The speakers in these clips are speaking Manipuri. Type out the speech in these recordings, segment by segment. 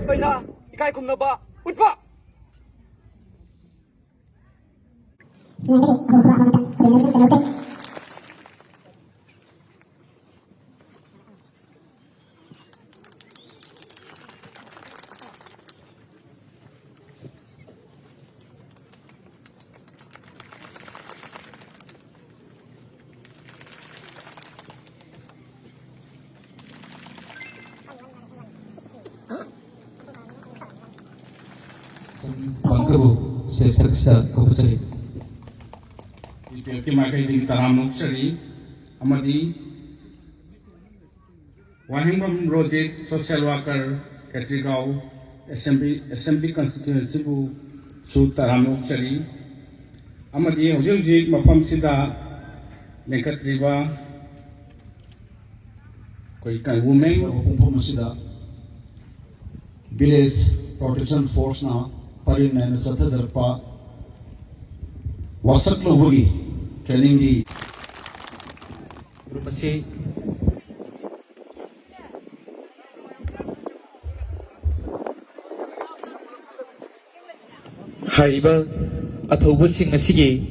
Bayna, ikay kum na ba? Utpa! Bangkabu Sesaksa Koputari Ipilki makai ding taramuk sari amadi Wahingbam Project Social Worker Katrigau Assembly Constituency bu su taramuk sari amadi hojik mapam sida lengkatriba koi kan women Pungpum Sida Village Protection Force na Parin na Sata Zarpa Wasak Lobugi Training di Grup masih Hariba atau busing asigi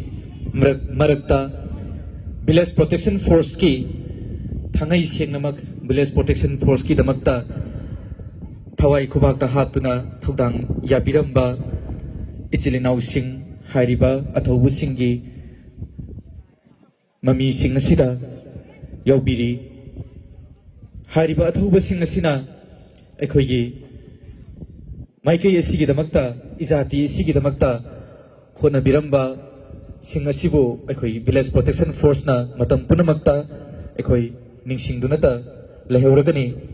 merekta Village Protection Force ki thangai siang namak Village Protection Force ki damakta Thawai kubakta hatuna thudang yabiramba ichilinau sing hariba atau busing ki mami sing asida yaubiri hariba atau busing asina ekhoigi Maikay asigi damakta izati asigi damakta khona biramba sing asibu ekoi Village Protection Force na matam punamakta ekoi ningsing dunata leheuragani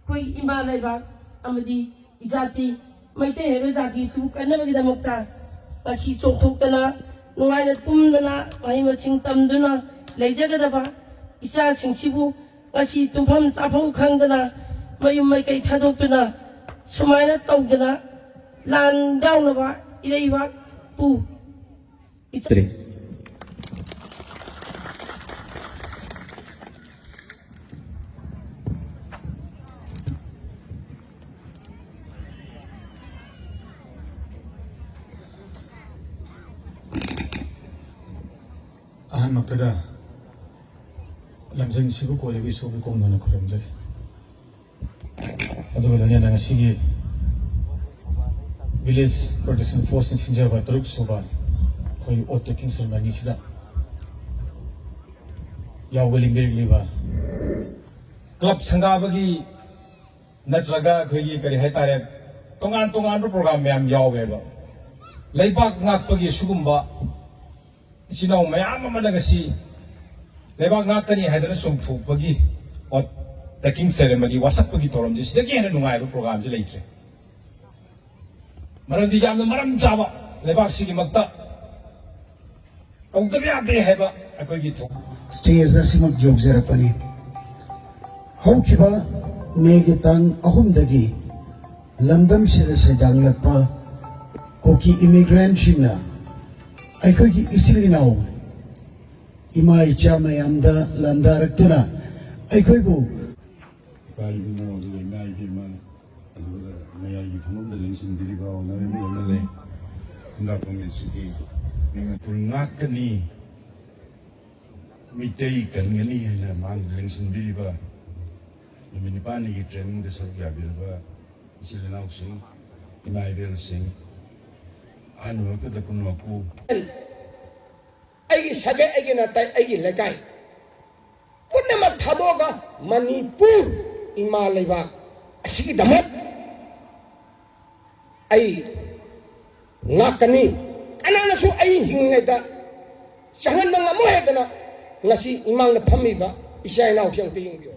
koi imalai ba amadi izati maite hero jati su kanabagi damakta asi chokthokdana nungaina tumdana mai maching tamduna leijagadaba isa singsibu asi tumpham chafam khangdana mayum maikai thadokduna sumaina tawdana lan dawnaba ileiba pu Tri Maktada lamjang sibu ko lagi subu ko mana kuram jadi. Aduh lagi ada nasi Village Protection Force ni sinjaba teruk sobat. Koi off taking ceremony sida. Ya willing beri liba. Club sangga bagi natraga koi kari hai tarik tongan program yang jauh beba. Leibak ngak bagi sugumba. Sinaw mayam managasi lebak ngakani haidana sumpu bagi ot taking ceremony wasak bagi toram ji sidaki hena nungai ro program ji leitre maram di jam maram jawa lebak sigi makta kongtabi ate heba akoi gi tho stage na simak jogzera pani haukiba megi tang ahumdagi lamdam sida saidang lakpa koki immigrant shina ꯑꯩꯈꯣꯏꯒꯤ ꯏꯆꯤꯜ ꯏꯅꯥꯎ ꯏꯃꯥ ꯏꯆꯥ ꯃꯌꯥꯝꯗ ꯂꯥꯟꯗꯥꯔꯛꯇꯨꯅ ꯑꯩꯈꯣꯏꯕꯨ ꯏꯄꯥ ꯏꯄꯨ ꯑꯗꯨꯒ ꯏꯃꯥ ꯏꯕꯦꯝꯃ ꯑꯗꯨꯒ ꯃꯌꯥꯏꯒꯤ ꯐꯝꯐꯝꯗ ꯂꯦꯡꯁꯤꯟꯕꯤꯔꯤꯕ ꯑꯣꯅꯔꯦꯕꯜ ꯑꯦꯝ ꯑꯦꯜ ꯑꯦ ꯈꯨꯟꯗ꯭ꯔꯥꯛꯄꯝ ꯑꯁꯤꯒꯤ ꯃꯅꯤꯄꯨꯔ ꯉꯥꯛꯀꯅꯤ ꯃꯤꯇꯩ ꯀꯟꯒꯅꯤ ꯍꯥꯏꯅ ꯃꯥꯅ ꯂꯦꯡꯁꯤꯟꯕꯤꯔꯤꯕ ꯅꯨꯃꯤꯠ ꯅꯤꯄꯥꯜꯅꯤꯒꯤ ꯇ꯭ꯔꯦꯅꯤꯡꯗ ꯁꯔꯨꯛ ꯌꯥꯕꯤꯔꯕ ꯏꯆꯤꯜ ꯏꯅꯥꯎꯁꯤꯡ ꯏꯃꯥ ꯏꯕꯦꯜꯁꯤꯡ Anuakta kunuaku. Aigi sage aigi natai aigi lekai. Punama thadoga Manipur imalaiba asigi damat. Ai ngakani kanana su ai hingaida chahan mga mohedana ngasi imang na phamiba isay na usyang tingin biyo.